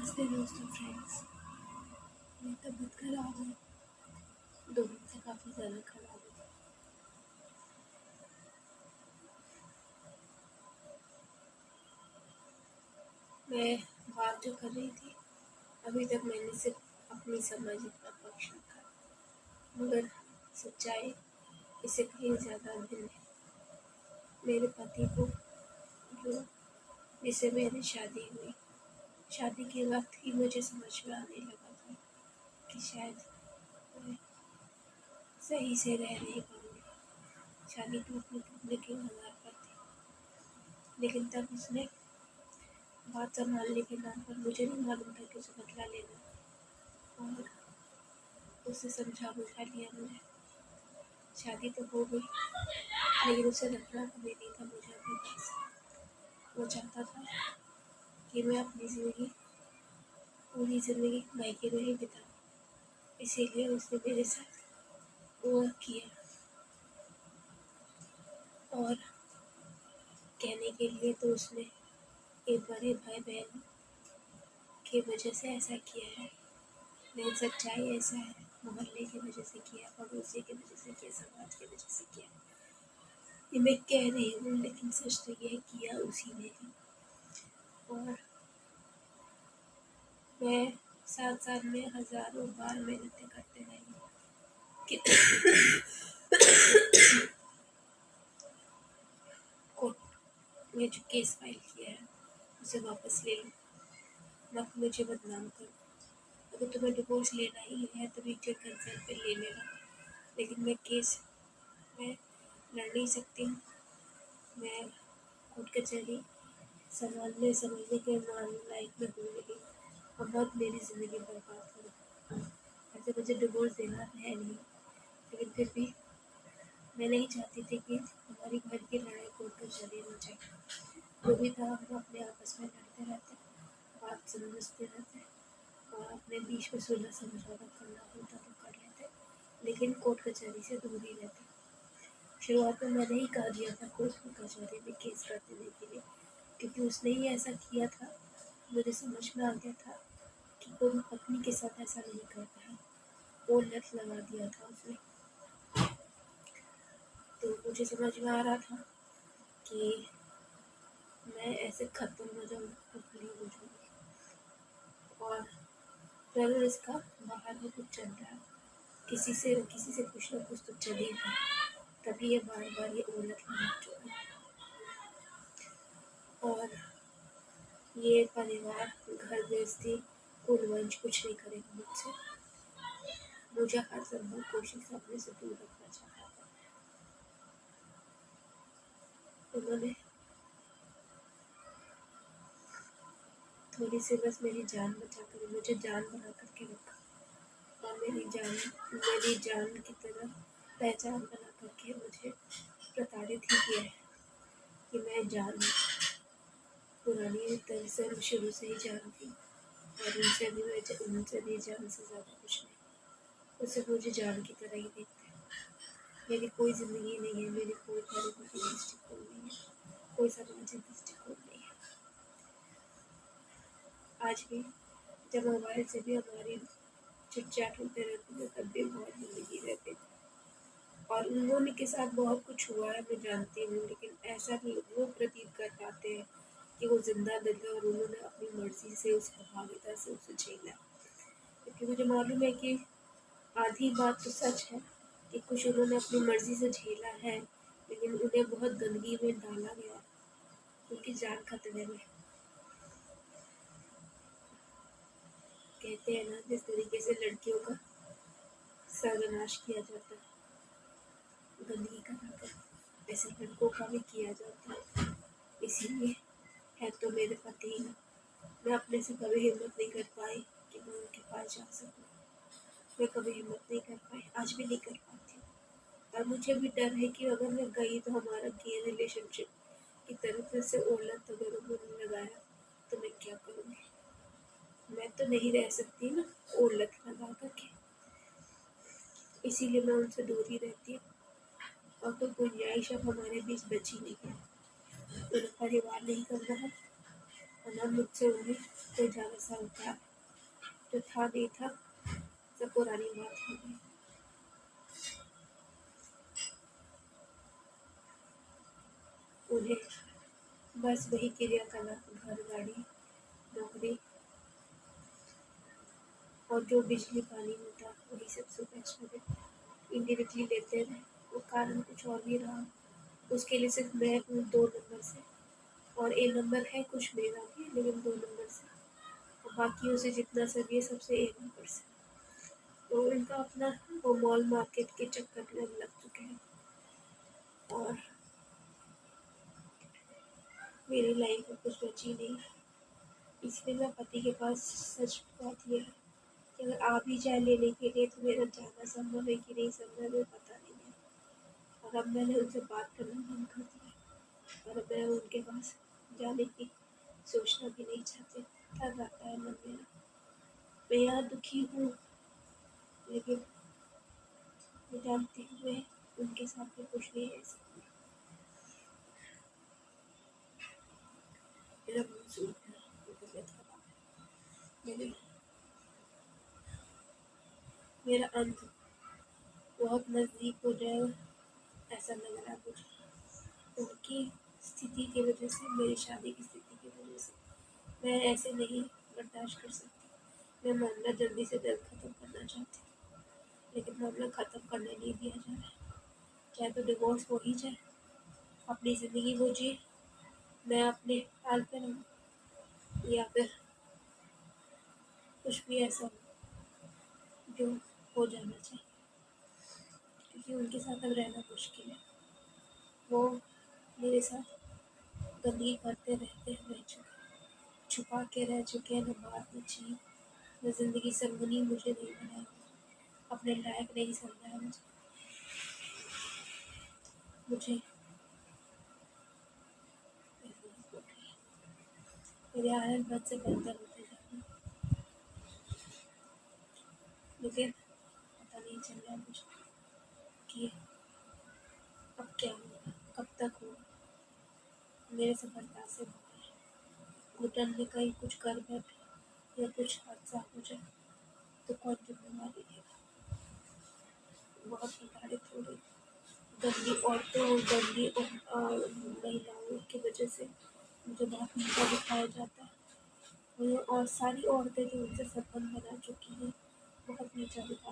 नमस्ते दोस्तों फ्रेंड्स। मेरी तबीयत खराब है, 2 दिन से काफ़ी ज़्यादा खराब है। मैं बात जो कर रही थी, अभी तक मैंने सिर्फ अपनी समझ का पक्ष रखा, मगर सच्चाई इससे कहीं ज़्यादा भिन्न है। मेरे पति को जो जिससे मेरी शादी हुई, शादी के वक्त ही मुझे समझ में आने लगा था कि शायद मैं सही से रह नहीं पाऊँगी। शादी टूटने टूटने के कगार पर थी, लेकिन तब उसने बात संभालने के नाम पर मुझे नहीं मालूम था कि उसे बदला लेना, और उसे समझा बुझा लिया मुझे। शादी तो हो गई, लेकिन उसे रखना कभी नहीं था मुझे अपने पास। वो चाहता था कि मैं अपनी पूरी ज़िंदगी मायके में ही बिताऊँ, इसीलिए उसने मेरे साथ वो किया। और कहने के लिए तो उसने एक बड़े भाई बहन की वजह से ऐसा किया है, लेकिन सच्चाई ऐसा है, मोहल्ले की वजह से किया, पड़ोसी की वजह से किया, समाज की वजह से किया। ये मैं कह रही हूँ, लेकिन सच तो ये किया उसी ने ही। और मैं 7 साल में हज़ारों बार मेहनतें करते रही कि कोर्ट में जो केस फाइल किया है उसे वापस ले लूँ, मत मुझे बदनाम करो। अगर तुम्हें डिवोर्स लेना ही है तो म्यूचुअल कंसेंट पे ले लेना, लेकिन मैं लड़ नहीं सकती हूँ। मैं कोर्ट कचहरी संभालने समझने के लायक में हूँ नहीं, और मत मेरी ज़िंदगी बर्बाद करो। ऐसे मुझे डिवोर्स देना है नहीं, लेकिन फिर भी मैं नहीं चाहती थी कि हमारी घर की लड़ाई कोर्ट कचहरी में जाए। जो भी था, हम अपने आपस में लड़ते रहते, बात समझते रहते, और अपने बीच में सुलह समझौता करना होता तो कर लेते, लेकिन कोर्ट कचहरी से दूर ही रहते। शुरुआत में मैंने ही कहा दिया था कोर्ट कचहरी में केस कर देने के लिए, क्योंकि उसने ही ऐसा किया था। मुझे समझ में आ गया था कि कोई पत्नी के साथ ऐसा नहीं करता है, वो लत लगा दिया था उसने। तो मुझे समझ में आ रहा था कि मैं ऐसे ख़त्म हो जाऊँगी, खखड़ी हो जाऊँगी। और ज़रूर इसका बाहर में कुछ चल रहा है, किसी से कुछ ना कुछ तो चल ही रहा है, तभी ये बार बार ये ओलट लग चुका है। और ये परिवार, घर गृहस्थी, कुलवंश कुछ नहीं करेगा मुझसे। मुझे हर संभव कोशिश अपने से दूर रखना चाहता था। उन्होंने थोड़ी सी बस मेरी जान बचा कर मुझे जान बना करके रखा, और मेरी जान की तरह पहचान बना करके मुझे प्रताड़ित ही किया है कि मैं जान हूँ। पुरानी तरह से हम शुरू से ही जान थी, और उनसे भी जान से ज़्यादा कुछ नहीं। वो सिर्फ मुझे जान की तरह ही देखते हैं। मेरी कोई ज़िंदगी नहीं है, मेरी कोई पारिवारिक दृष्टिकोण नहीं है, कोई सामाजिक दृष्टिकोण नहीं है। आज भी जब मोबाइल से भी हमारी चिट-चैट होते रहती है, तब भी बहुत ज़िंदगी रहती है। और उन्होंने के साथ बहुत कुछ हुआ है, मैं जानती हूँ, लेकिन ऐसा भी वो प्रतीत कर पाते हैं कि वो ज़िंदा दिल है और उन्होंने अपनी मर्ज़ी से उस प्रभाविता से उसे झेला। क्योंकि मुझे मालूम है कि आधी बात तो सच है कि कुछ उन्होंने अपनी मर्ज़ी से झेला है, लेकिन उन्हें बहुत गंदगी में डाला गया, उनकी जान खतरे में। कहते हैं ना, जिस तरीके से लड़कियों का सर्वनाश किया जाता है गंदगी कराकर, वैसे लड़कों का भी किया जाता है। इसीलिए है तो मेरे पति ही, मैं अपने से कभी हिम्मत नहीं कर पाई कि मैं उनके पास जा सकूं। मैं कभी हिम्मत नहीं कर पाई, आज भी नहीं कर पाती हूँ। और मुझे भी डर है कि अगर मैं गई तो हमारा गे रिलेशनशिप की तरफ से ओलत अगर उन्होंने लगाया तो मैं क्या करूँगी। मैं तो नहीं रह सकती ना ओलत लगा करके, इसीलिए मैं उनसे दूर ही रहती हूँ। और कोई गुंजाइश अब हमारे बीच बची नहीं है। उन्हें परिवार नहीं करना है, और ना मुझसे उन्हें कोई ज़्यादा सरोकार जो था नहीं था, सब पुरानी बात हो गई। उन्हें बस वही क्रियाकलाप, घर, गाड़ी, नौकरी और जो बिजली पानी होता वही सब सुबह इंडिरेक्टली लेते रहे। वो कारण कुछ और भी रहा। उसके लिए सिर्फ मैं हूँ 2 नंबर से, और ए नंबर है कुछ मेरा भी, लेकिन 2 नंबर से, और बाकियों से जितना सब ये सबसे 1 नंबर से। तो इनका अपना वो मॉल मार्केट के चक्कर में अब लग चुके हैं। और मेरी लाइफ में कुछ बची नहीं। इसलिए मैं पति के पास, सच बात ये है कि अगर आ भी जाए लेने के लिए तो मेरा जाना संभव है कि नहीं संभव है पता नहीं है। और अब मैंने उनसे बात करना बंद कर दिया, और मैं उनके पास जाने की सोचना भी नहीं चाहती। थक आता है मन मेरा। मैं यहाँ दुखी हूँ, लेकिन मैं जानती हूँ मैं उनके साथ में कुछ नहीं है। मेरा मन सूख गया, मेरी तबीयत खराब है। मेरा अंत बहुत नज़दीक हो जाएगा ऐसा लग रहा है मुझे। उनकी स्थिति की वजह से, मेरी शादी की स्थिति की वजह से मैं ऐसे नहीं बर्दाश्त कर सकती। मैं मामला जल्दी से जल्द ख़त्म करना चाहती हूँ, लेकिन मामला ख़त्म करने नहीं दिया जा रहा है। चाहे तो डिवोर्स हो ही जाए, अपनी ज़िंदगी वो जिए, मैं अपने हाल पे रहूँ, या फिर कुछ भी ऐसा हो जो हो जाना चाहिए, क्योंकि उनके साथ अब रहना मुश्किल है। वो मेरे साथ गंदगी करते रहते हैं, रह चुके, छुपा के रह चुके हैं, न बात न चीत, न ज़िंदगी संगनी मुझे नहीं बनाया, अपने लायक नहीं समझा मुझे। मेरे हालत बद से बदतर होते जा रहे हैं, लेकिन पता नहीं चल रहा मुझे कि अब क्या होगा, कब तक होगा। मेरे से बर्दाश्त से बाहर है। घुटन में कहीं कुछ कर बैठे या कुछ हादसा हो जाए तो कौन जिम्मेवारी लेगा। बहुत प्रताड़ित हो रही, गंदी औरतों और गंदी महिलाओं की वजह से मुझे बहुत नीचा दिखाया जाता है। और सारी औरतें जो उनसे संबंध बना चुकी हैं बहुत नीचा दिखाया